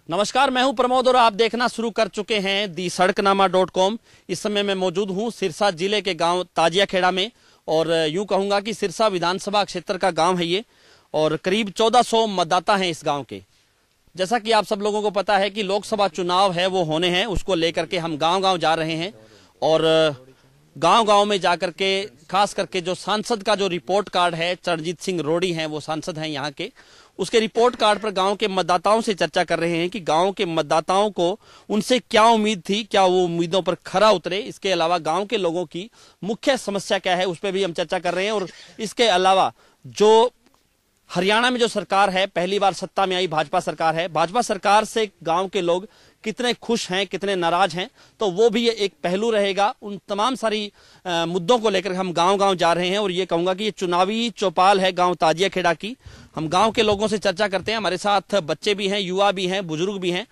नमस्कार, मैं हूं प्रमोद और आप देखना शुरू कर चुके हैं दी सड़कनामा.com। इस समय मैं मौजूद हूं सिरसा जिले के गांव ताजियाखेड़ा में और यूं कहूंगा कि सिरसा विधानसभा क्षेत्र का गांव है ये और करीब 1400 मतदाता हैं इस गांव के। जैसा कि आप सब लोगों को पता है कि लोकसभा चुनाव है वो होने हैं, उसको लेकर के हम गांव-गांव जा रहे हैं और गांव-गांव में जाकर के खास करके जो सांसद का जो रिपोर्ट कार्ड है, चरणजीत सिंह रोड़ी हैं वो सांसद हैं यहाँ के, उसके रिपोर्ट कार्ड पर गांव के मतदाताओं से चर्चा कर रहे हैं कि गांव के मतदाताओं को उनसे क्या उम्मीद थी, क्या वो उम्मीदों पर खरा उतरे। इसके अलावा गांव के लोगों की मुख्य समस्या क्या है उस पर भी हम चर्चा कर रहे हैं। और इसके अलावा जो हरियाणा में जो सरकार है, पहली बार सत्ता में आई भाजपा सरकार है, भाजपा सरकार से गांव के लोग कितने खुश हैं, कितने नाराज हैं, तो वो भी एक पहलू रहेगा। उन तमाम सारी मुद्दों को लेकर हम गांव-गांव जा रहे हैं और ये कहूंगा कि ये चुनावी चौपाल है गांव ताजियाखेड़ा की। हम गांव के लोगों से चर्चा करते हैं। हमारे साथ बच्चे भी हैं, युवा भी हैं, बुजुर्ग भी हैं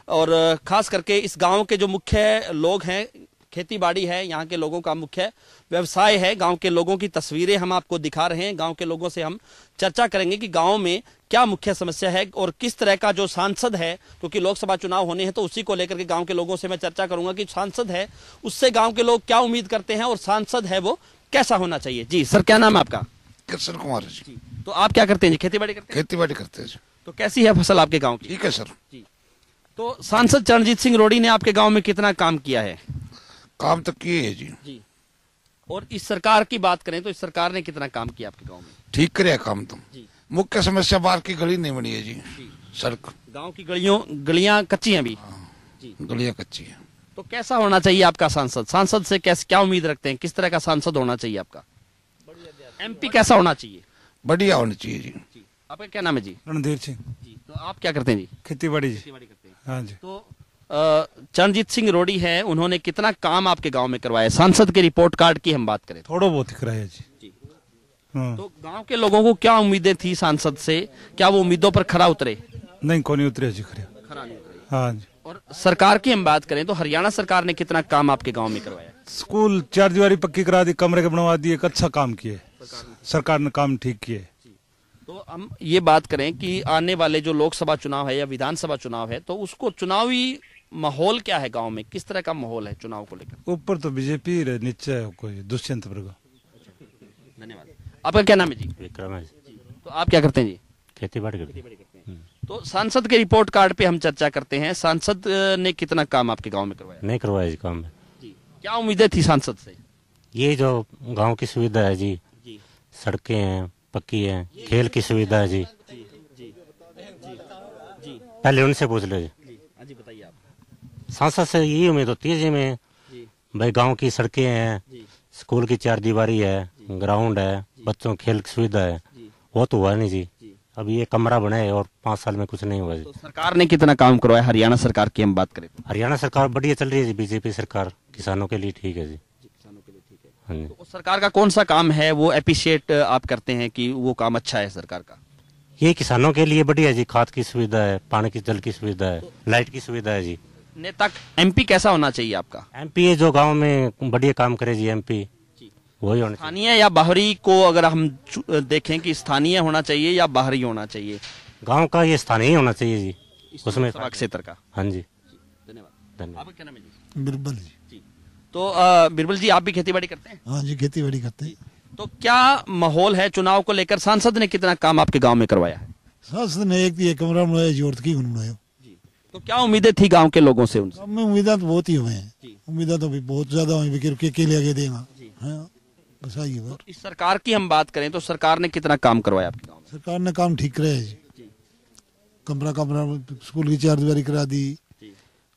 और खास करके इस गांव के जो मुख्य लोग हैं, खेती बाड़ी है, यहाँ के लोगों का मुख्य व्यवसाय है। गांव के लोगों की तस्वीरें हम आपको दिखा रहे हैं। गांव के लोगों से हम चर्चा करेंगे कि गांव में क्या मुख्य समस्या है और किस तरह का जो सांसद है, क्योंकि लोकसभा चुनाव होने हैं तो उसी को लेकर के गांव के लोगों से मैं चर्चा करूंगा कि सांसद है उससे गांव के लोग क्या उम्मीद करते हैं और सांसद है वो कैसा होना चाहिए। जी सर, क्या नाम है आपका? कृष्ण कुमार जी। तो आप क्या करते हैं जी? खेती बाड़ी करते हैं? खेती बाड़ी करते हैं जी। तो कैसी है फसल आपके गाँव की? ठीक है सर जी। तो सांसद चरणजीत सिंह रोड़ी ने आपके गाँव में कितना काम किया है? काम तो किए है जी। और इस सरकार की बात करें तो इस सरकार ने कितना काम किया आपके गांव में? ठीक करे काम तो। मुख्य समस्या बाहर की गली नहीं बनी है जी। सड़क गांव की गलियां कच्ची हैं अभी। गलियां कच्ची है। तो कैसा होना चाहिए आपका सांसद? सांसद से कैसे क्या उम्मीद रखते हैं? किस तरह का सांसद होना चाहिए आपका? एमपी कैसा होना चाहिए? बढ़िया होनी चाहिए जी। आपका क्या नाम है जी? रणधीर सिंह जी। तो आप क्या करते हैं जी? खेती बाड़ी जी। करते हैं। हाँ जी। तो चरणजीत सिंह रोड़ी है, उन्होंने कितना काम आपके गांव में करवाया? सांसद के रिपोर्ट कार्ड की हम बात करें थोड़ा बहुत ही कराया जी। हाँ। तो गांव के लोगों को क्या उम्मीदें थी सांसद से? क्या वो उम्मीदों पर खरा उतरे? नहीं, कौन नहीं उतरे जी। खरा नहीं उतरे। हाँ जी। और सरकार की हम बात करें तो हरियाणा सरकार ने कितना काम आपके गांव में करवाया? स्कूल 4 दीवारी पक्की करा दी, कमरे के बनवा दिए, अच्छा काम किए सरकार ने, काम ठीक किए। तो हम ये बात करें कि आने वाले जो लोकसभा चुनाव है या विधानसभा चुनाव है तो उसको चुनावी माहौल क्या है गांव में? किस तरह का माहौल है चुनाव को लेकर? ऊपर तो बीजेपी, नीचे कोई दुष्यंत वर्ग। धन्यवाद। आपका क्या नाम है जी? विक्रम है। तो आप क्या करते हैं जी? खेती बाड़ी करते हैं। तो सांसद के रिपोर्ट कार्ड पे हम चर्चा करते हैं। सांसद ने कितना काम आपके गांव में करवाया? नहीं करवाया जी काम में। क्या उम्मीदें थी सांसद से? ये जो गांव की सुविधा है जी, सड़कें हैं पक्की है, खेल की सुविधा है जी। पहले उनसे पूछ लो जी। बताइए आप। सांसद से यही उम्मीद होती है जी में भाई गांव की सड़कें हैं, स्कूल की 4 दीवारी है, ग्राउंड है, बच्चों की खेल की सुविधा है, वो तो हुआ नहीं जी। अभी ये कमरा बना है और 5 साल में कुछ नहीं हुआ जी। तो सरकार ने कितना काम करवाया? हरियाणा सरकार की हम बात करें तो हरियाणा सरकार बढ़िया चल रही है जी। बीजेपी सरकार किसानों के लिए ठीक है जी। हाँ जी। तो सरकार का कौन सा काम है वो एप्रिशिएट आप करते हैं कि वो काम अच्छा है सरकार का? ये किसानों के लिए बढ़िया जी। खाद की सुविधा है, पानी की जल की सुविधा है, लाइट की सुविधा है जी। नेता एमपी कैसा होना चाहिए आपका? एमपी जो गांव में बढ़िया काम करे जी, एमपी वही होना चाहिए। स्थानीय या बाहरी को अगर हम देखें कि स्थानीय होना चाहिए या बाहरी होना चाहिए? गांव का ये स्थानीय होना चाहिए जी, उसमें क्षेत्र का। हाँ जी। धन्यवाद। आपका क्या नाम है जी? बिरबल जी। तो बिरबल जी, आप भी खेती बाड़ी करते हैं? हाँ जी, खेती बाड़ी करते हैं। तो क्या माहौल है चुनाव को लेकर? सांसद ने कितना काम आपके गांव में करवाया है? सांसद ने एक कमरा बनाया जी, और की बनाया। तो क्या उम्मीदें थी गांव के लोगों से? उनसे उम्मीदें तो बहुत ही हुए हैं। उम्मीदें तो भी बहुत ज्यादा हुई के ले देगा। बस आई है। इस सरकार की हम बात करें तो सरकार ने कितना काम करवाया आपके गांव में? सरकार ने काम ठीक कराया जी। कमरा स्कूल की 4 दीवारी करा दी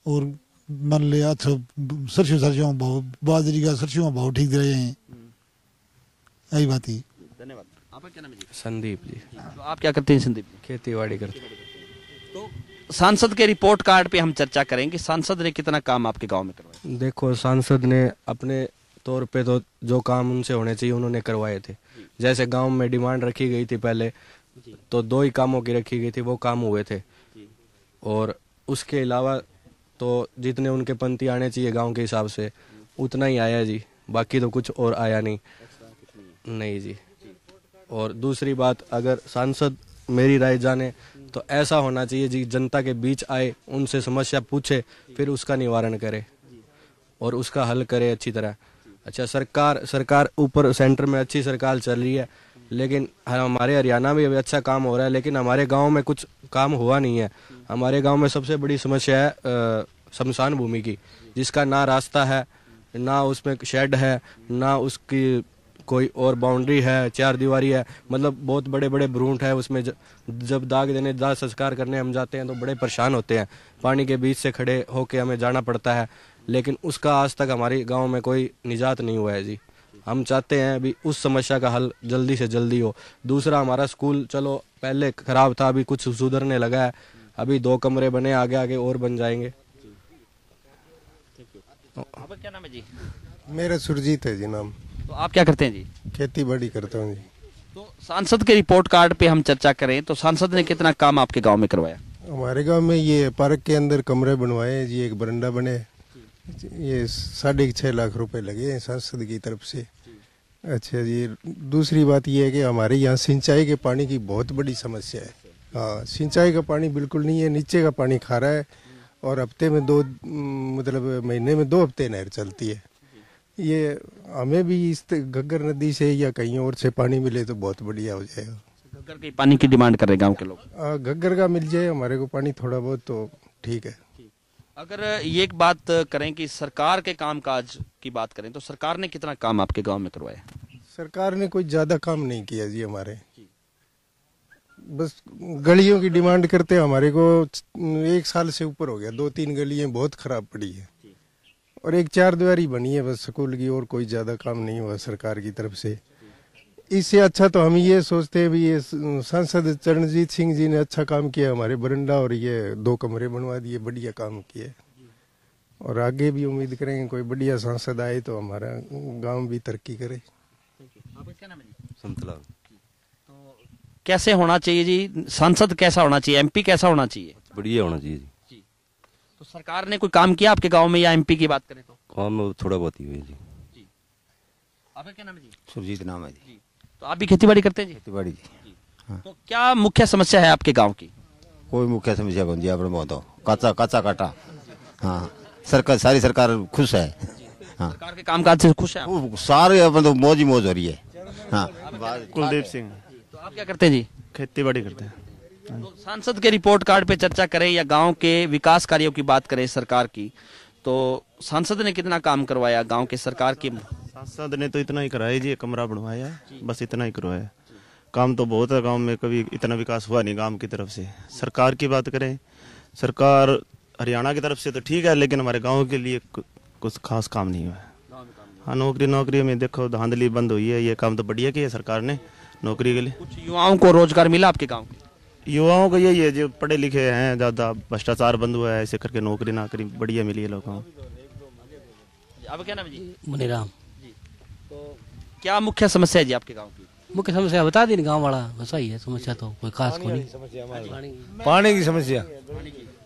और मान लिया सरसों भाव, बाजरी का सरसों भाव ठीक रहे हैं। यही बात ही। धन्यवाद। आपका क्या नाम है जी? संदीप जी। तो आप क्या करते हैं संदीप जी? खेती बाड़ी करते हैं। तो सांसद के रिपोर्ट कार्ड पे हम चर्चा करें कि सांसद ने कितना काम आपके गांव में करवाया? देखो, सांसद ने अपने तौर पे तो जो काम उनसे होने चाहिए उन्होंने करवाए थे। जैसे गांव में डिमांड रखी गई थी पहले, तो 2 ही कामों की रखी गई थी, वो काम हुए थे। और उसके अलावा तो जितने उनके पंथी आने चाहिए गांव के हिसाब से उतना ही आया जी, बाकी तो कुछ और आया नहीं जी। और दूसरी बात, अगर सांसद मेरी राय जाने तो ऐसा होना चाहिए जी, जनता के बीच आए, उनसे समस्या पूछे, फिर उसका निवारण करे और उसका हल करे अच्छी तरह। अच्छा, सरकार ऊपर सेंटर में अच्छी सरकार चल रही है, लेकिन हमारे हरियाणा में भी अच्छा काम हो रहा है, लेकिन हमारे गांव में कुछ काम हुआ नहीं है। हमारे गांव में सबसे बड़ी समस्या है शमशान भूमि की, जिसका ना रास्ता है, ना उसमें शेड है, ना उसकी कोई और बाउंड्री है, 4 दीवारी है, मतलब बहुत बड़े बड़े भ्रूण है उसमें। जब दाह संस्कार करने हम जाते हैं तो बड़े परेशान होते हैं, पानी के बीच से खड़े होके हमें जाना पड़ता है, लेकिन उसका आज तक हमारे गांव में कोई निजात नहीं हुआ है जी। हम चाहते हैं अभी उस समस्या का हल जल्दी से जल्दी हो। दूसरा, हमारा स्कूल चलो पहले खराब था, अभी कुछ सुधरने लगा है, अभी 2 कमरे बने, आगे आगे और बन जाएंगे। आपका क्या नाम है जी? मेरा सुरजीत है जी नाम। तो आप क्या करते हैं जी? खेती बाड़ी करता हूँ जी। तो सांसद के रिपोर्ट कार्ड पे हम चर्चा करें तो सांसद ने कितना काम आपके गांव में करवाया? हमारे गांव में ये पार्क के अंदर कमरे बनवाए हैं जी, एक बरंडा बने, ये 6.5 लाख रुपए लगे हैं सांसद की तरफ से। अच्छा जी, दूसरी बात ये है कि हमारे यहाँ सिंचाई के पानी की बहुत बड़ी समस्या है। हाँ, सिंचाई का पानी बिल्कुल नहीं है, नीचे का पानी खारा है, और हफ्ते में 2 मतलब महीने में 2 हफ्ते नहर चलती है। ये हमें भी इस घग्गर नदी से या कहीं और से पानी मिले तो बहुत बढ़िया हो जाएगा। घग्गर के पानी की डिमांड कर रहे गांव के लोग। घग्गर का मिल जाए हमारे को पानी थोड़ा बहुत तो ठीक है। अगर ये एक बात करें कि सरकार के कामकाज की बात करें तो सरकार ने कितना काम आपके गांव में करवाया? सरकार ने कोई ज्यादा काम नहीं किया जी हमारे, बस गलियों की डिमांड करते हैं। हमारे को 1 साल से ऊपर हो गया, 2-3 गलियां बहुत खराब पड़ी है और एक 4 दीवारी बनी है बस स्कूल की, और कोई ज्यादा काम नहीं हुआ सरकार की तरफ से। इससे अच्छा तो हम ये सोचते हैं भी ये सांसद चरणजीत सिंह जी ने अच्छा काम किया, हमारे बरंडा और ये 2 कमरे बनवा दिए, बढ़िया काम किए, और आगे भी उम्मीद करेंगे कोई बढ़िया सांसद आए तो हमारा गांव भी तरक्की करे। संतलाल। तो कैसे होना चाहिए जी? सांसद कैसा होना चाहिए? एमपी कैसा होना चाहिए? बढ़िया होना चाहिए जी। तो सरकार ने कोई काम किया आपके गांव में, या एमपी की बात करें तो? काम थोड़ा बहुत ही हुआ जी। आपका क्या नाम है जी? सुरजीत नाम है जी। तो आप भी खेती बाड़ी करते हैं जी? खेती बाड़ी जी। तो क्या मुख्य समस्या है आपके गांव की? कोई मुख्य समस्या बन जी अपने बहुत कच्चा काटा। हाँ, सरकार सारी सरकार खुश है। हाँ, सरकार के कामकाज से खुश है आप? खूब सारे अपन तो मौज ही मौज हो रही है। हाँ, कुलदीप सिंह। तो आप क्या करते हैं जी? खेती बाड़ी करते हैं। तो सांसद के रिपोर्ट कार्ड पे चर्चा करें या गांव के विकास कार्यों की बात करें सरकार की, तो सांसद ने कितना काम करवाया गांव के सरकार की? सांसद ने तो इतना ही कराया जी, कमरा बनवाया है, बस इतना ही करवाया। काम तो बहुत है गांव में, कभी इतना विकास हुआ नहीं गांव की तरफ से। सरकार की बात करें, सरकार हरियाणा की तरफ से तो ठीक है, लेकिन हमारे गांव के लिए कुछ खास काम नहीं हुआ है। हाँ, नौकरी में देखो धांधली बंद हुई है, ये काम तो बढ़िया किया सरकार ने नौकरी के लिए। कुछ युवाओं को रोजगार मिला आपके गांव के? युवाओं को यही है जो पढ़े लिखे हैं, ज्यादा भ्रष्टाचार बंद हुआ है, ऐसे करके नौकरी बढ़िया मिली है लोगों को। आपका क्या नाम है जी? मुनीराम। तो क्या मुख्य समस्या है जी आपके गांव की? मुख्य समस्या बता दी गांव वाला, बस ही है समस्या, तो कोई खास को नहीं। पानी की समस्या,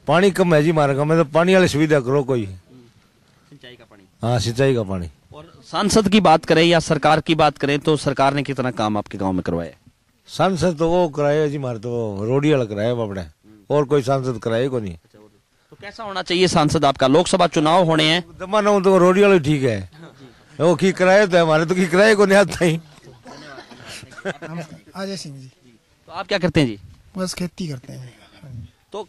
पानी कम है जी हमारे गाँव में, तो पानी वाली सुविधा करो कोई। सिंचाई का पानी? हाँ, सिंचाई का पानी। और सांसद की बात करें या सरकार की बात करें तो सरकार ने कितना काम आपके गांव में करवाया? सांसद तो वो कराया जी हमारे, तो रोडी वाला कराया अपने, और कोई सांसद कराया को नहीं। तो कैसा होना चाहिए सांसद आपका? लोकसभा चुनाव होने हैं, जमाना हो तो रोडी वाला ठीक है, वो की कराया तो हमारे तो की कराया को नहीं आता ही। अजय सिंह जी। तो आप क्या करते हैं जी? बस खेती करते हैं। तो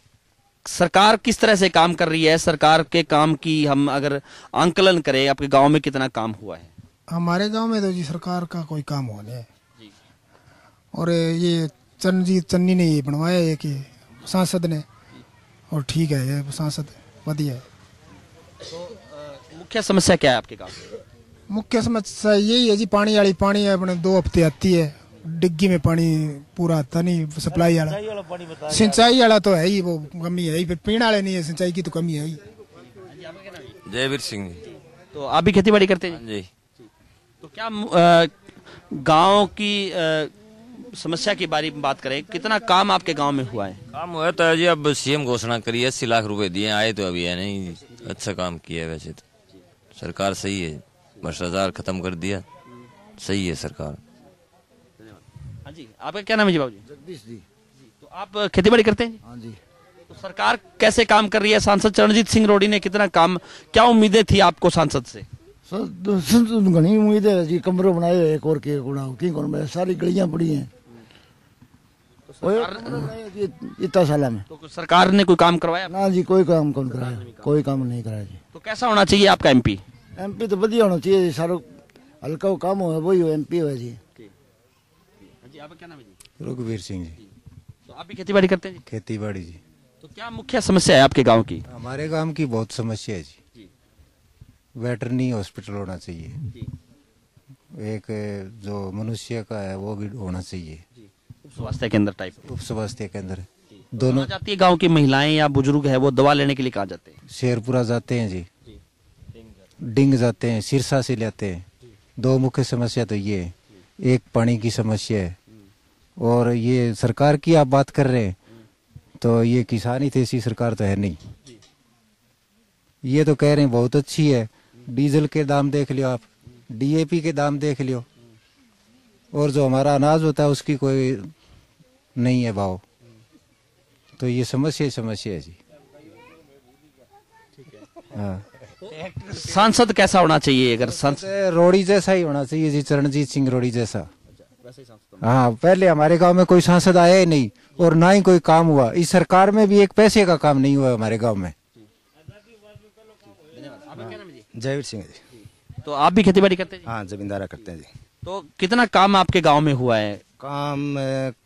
सरकार किस तरह से काम कर रही है? सरकार के काम की हम अगर आंकलन करें, आपके गांव में कितना काम हुआ है? हमारे गांव में तो जी सरकार का कोई काम हो नहीं है, और ये चरणजीत चन्नी ने ये बनवाया है कि सांसद ने, और ठीक है ये सांसद बढ़िया है। तो मुख्य समस्या क्या है आपके गांव में? मुख्य समस्या यही है जी, पानी वाली, पानी है अपने 2 हफ्ते आती है, डिग्गी में पानी पूरा आता नहीं, सप्लाई वाला। सिंचाई वाला तो है ही, वो कमी है ही, फिर पीने वाले नहीं है, सिंचाई की तो कमी है ही। जयवीर सिंह जी। तो आप भी खेती बाड़ी करते हैं जी? तो क्या गांव की समस्या की बारे में बात करें, कितना काम आपके गांव में हुआ है? काम हुआ तो जी, अब सीएम घोषणा करी 80 लाख रुपए दिए, आए तो अभी है नहीं। अच्छा काम किया है वैसे तो सरकार, सही है, भ्रष्टाचार खत्म कर दिया, सही है सरकार। हाँ जी, आपका क्या नाम है जी? बाबू जी? जगदीश जी। तो आप खेती बाड़ी करते हैं? हाँ जी। तो सरकार कैसे काम कर रही है? सांसद चरणजीत सिंह रोडी ने कितना काम, क्या उम्मीदें थी आपको सांसद से? घनी उम्मीद है जी, कमरे बनाए हुए एक और के गुणा सारी गलियां पड़ी हैं इतना साल में। तो सरकार ने कोई काम करवाया? ना जी, कोई काम कौन कराया, कोई काम नहीं कराया जी। तो कैसा होना चाहिए आपका एमपी? एमपी तो बढ़िया होना चाहिए, सारा हल्का वो काम हो वही हो एमपी हो जी। आपका क्या नाम है जी? रघुवीर सिंह जी। तो आप भी खेती बाड़ी करते हैं जी? खेती बाड़ी जी। तो क्या मुख्य समस्या है आपके गांव की? हमारे गांव की बहुत समस्या है जी। वेटरनरी हॉस्पिटल होना चाहिए, एक जो मनुष्य का है वो भी होना चाहिए, स्वास्थ्य केंद्र टाइप। उप स्वास्थ्य केंद्र दोनों। जाती है गांव की महिलाएं या बुजुर्ग है वो दवा लेने के लिए कहाँ जाते हैं? शेरपुरा जाते हैं जी, डिंग जाते हैं, सिरसा से लेते हैं। दो मुख्य समस्या तो ये है, एक पानी की समस्या है, और ये सरकार की आप बात कर रहे हैं तो ये किसानी थे, ऐसी सरकार तो है नहीं। ये तो कह रहे हैं बहुत अच्छी है, डीजल के दाम देख लियो आप, डीएपी के दाम देख लियो, और जो हमारा अनाज होता है उसकी कोई नहीं है भाव। तो ये समस्या है जी। हाँ। सांसद कैसा होना चाहिए? अगर सांसद रोडी जैसा ही होना चाहिए जी, चरणजीत सिंह रोडी जैसा। हाँ, पहले हमारे गांव में कोई सांसद आया ही नहीं और ना ही कोई काम हुआ। इस सरकार में भी एक पैसे का काम नहीं हुआ हमारे गांव में। जयवीर सिंह जी। तो आप भी खेती बाड़ी करते हैं जी? हाँ, जमींदारा करते हैं जी। तो कितना काम आपके गांव में हुआ है? काम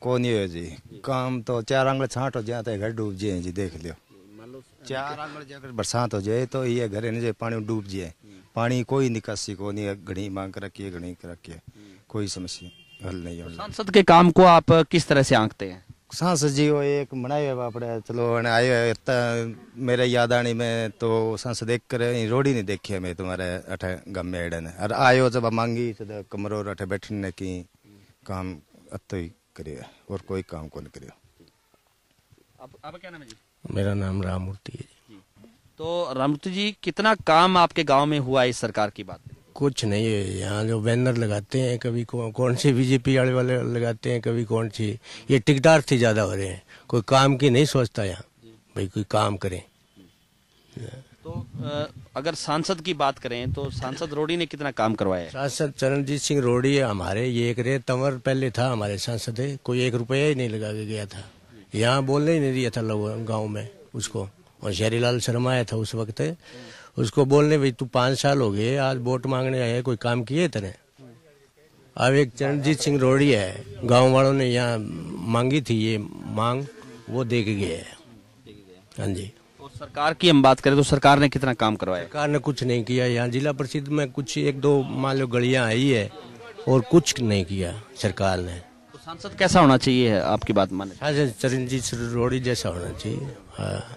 को नहीं हुआ जी, काम तो 4 आंगल छांट हो जाता है, घर डूब जाए जी, देख लियो। 4 आंगल अगर बरसात हो जाए तो ये घर नहीं जाए, पानी डूब जाए। पानी कोई निकासी को नहीं है, घड़ी मांग कर रखी है, घड़ी कर रखी है, कोई समस्या हल नहीं है। सांसद के काम को आप किस तरह से आंकते हैं? सांसद जी वो एक बनाए बापड़े चलो आए मेरे याद आने में तो सांसद एक करे रोडी नहीं देखी है मैं तुम्हारे अठे गम में एडन और आयो जब मांगी तो कमरों अठे बैठने की काम अतो ही करिए और कोई काम को नहीं करियो। आपका क्या नाम है जी? मेरा नाम राममूर्ति है जी। तो राममूर्ति जी, कितना काम आपके गांव में हुआ है इस सरकार की बात? कुछ नहीं है, यहाँ जो बैनर लगाते हैं कभी कौन से बीजेपी वाले लगाते हैं, कभी कौन सी, ये टिकदार से ज्यादा हो रहे हैं, कोई काम की नहीं सोचता यहाँ भाई कोई काम करें। तो अगर सांसद की बात करें तो सांसद रोडी ने कितना काम करवाया है? सांसद चरणजीत सिंह रोडी है हमारे, ये एक रेत तंवर पहले था हमारे सांसद है, कोई 1 रुपया ही नहीं लगा के गया था, यहाँ बोलने ही नहीं दिया था लोग गाँव में उसको। और शहरीलाल शर्मा आया था उस वक्त, उसको बोलने भाई तू 5 साल हो गए आज वोट मांगने आए, कोई काम किए तेरे? अब एक चरणजीत सिंह रोडी है, गांव वालों ने यहाँ मांगी थी ये मांग, वो दे के गए हैं। हाँ जी। तो सरकार की हम बात करें तो सरकार ने कितना काम करवाया? सरकार ने कुछ नहीं किया, यहाँ जिला परिषद में कुछ 1-2 मान लो गलियां आई है और कुछ नहीं किया सरकार ने। तो सांसद कैसा होना चाहिए आपकी बात माने? सांसद चरणजीत रोडी जैसा होना चाहिए। हाँ।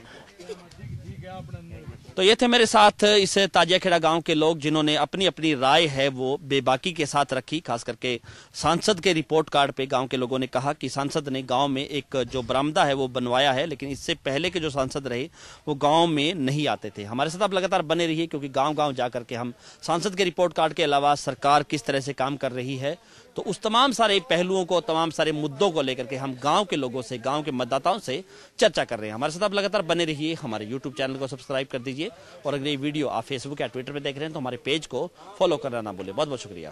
तो ये थे मेरे साथ इस ताजियाखेड़ा गांव के लोग जिन्होंने अपनी अपनी राय है वो बेबाकी के साथ रखी। खास करके सांसद के रिपोर्ट कार्ड पे गांव के लोगों ने कहा कि सांसद ने गांव में एक जो बरामदा है वो बनवाया है, लेकिन इससे पहले के जो सांसद रहे वो गांव में नहीं आते थे। हमारे साथ आप लगातार बने रहिए क्योंकि गांव-गांव जाकर के हम सांसद के रिपोर्ट कार्ड के अलावा सरकार किस तरह से काम कर रही है तो उस तमाम सारे पहलुओं को, तमाम सारे मुद्दों को लेकर के हम गांव के लोगों से, गांव के मतदाताओं से चर्चा कर रहे हैं। हमारे साथ आप लगातार बने रहिए, हमारे YouTube चैनल को सब्सक्राइब कर दीजिए और अगर ये वीडियो आप फेसबुक या ट्विटर पे देख रहे हैं तो हमारे पेज को फॉलो करना ना भूलें। बहुत बहुत शुक्रिया।